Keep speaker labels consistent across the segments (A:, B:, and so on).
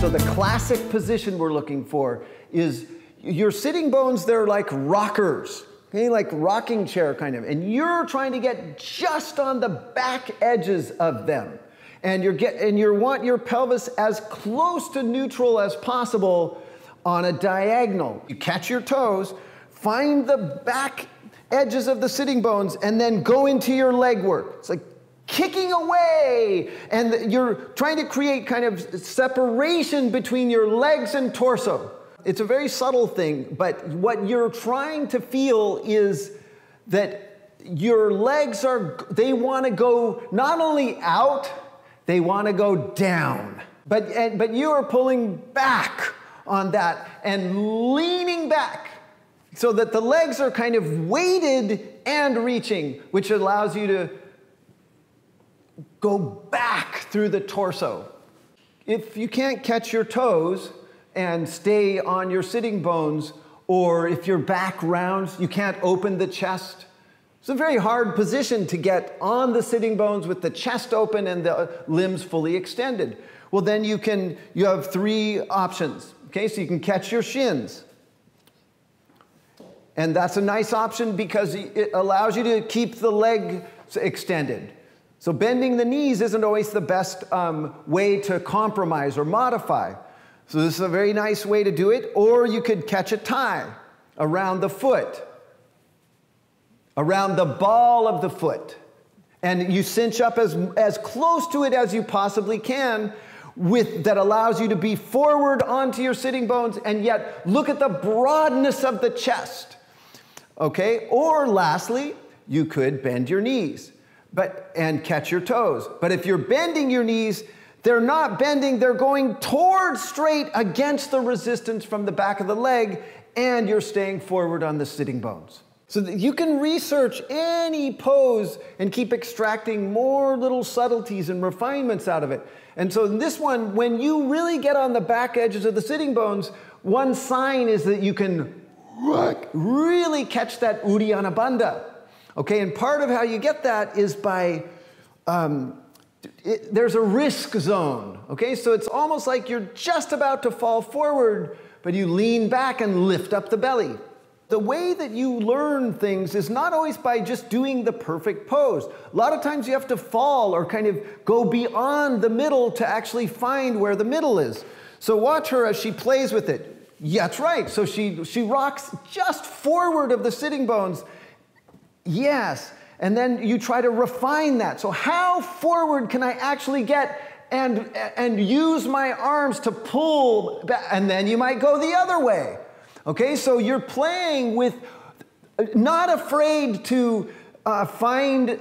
A: so the classic position we're looking for is your sitting bones, they're like rockers, okay, like rocking chair kind of, and you're trying to get just on the back edges of them. And you want your pelvis as close to neutral as possible on a diagonal. You catch your toes, find the back edges of the sitting bones, and then go into your leg work. It's like kicking away, and you're trying to create kind of separation between your legs and torso. It's a very subtle thing, but what you're trying to feel is that your legs they want to go not only out, they want to go down. But you are pulling back on that and leaning back so that the legs are kind of weighted and reaching, which allows you to go back through the torso. If you can't catch your toes and stay on your sitting bones, or if your back rounds, you can't open the chest. It's a very hard position to get on the sitting bones with the chest open and the limbs fully extended. Well, then you have three options. Okay, so you can catch your shins. And that's a nice option because it allows you to keep the leg extended. So bending the knees isn't always the best way to compromise or modify. So this is a very nice way to do it. Or you could catch a tie around the foot, around the ball of the foot. And you cinch up as close to it as you possibly can that allows you to be forward onto your sitting bones and yet look at the broadness of the chest. Okay? Or lastly, you could bend your knees and catch your toes. But if you're bending your knees, they're not bending, they're going towards straight against the resistance from the back of the leg, and you're staying forward on the sitting bones. So that you can research any pose and keep extracting more little subtleties and refinements out of it. And so in this one, when you really get on the back edges of the sitting bones, one sign is that you can really catch that Uddhyana Bandha. Okay, and part of how you get that is by, there's a risk zone. Okay, so it's almost like you're just about to fall forward, but you lean back and lift up the belly. The way that you learn things is not always by just doing the perfect pose. A lot of times you have to fall or kind of go beyond the middle to actually find where the middle is. So watch her as she plays with it. Yeah, that's right. So she rocks just forward of the sitting bones. Yes. And then you try to refine that. So how forward can I actually get and use my arms to pull back? And then you might go the other way. Okay, so you're playing with, not afraid to find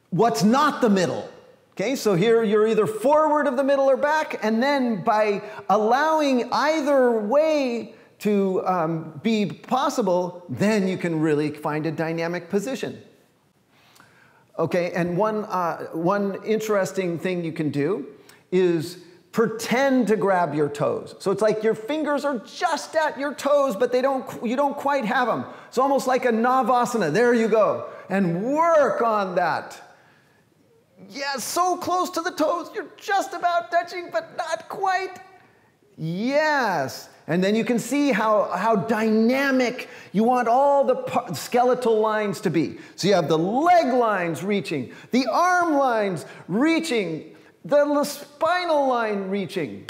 A: what's not the middle. Okay, so here you're either forward of the middle or back, and then by allowing either way to be possible, then you can really find a dynamic position. Okay, and one interesting thing you can do is pretend to grab your toes. So it's like your fingers are just at your toes, but you don't quite have them. It's almost like a Navasana. There you go. And work on that. Yeah, so close to the toes. You're just about touching, but not quite. Yes. And then you can see how dynamic you want all the skeletal lines to be. So you have the leg lines reaching, the arm lines reaching, the spinal line reaching.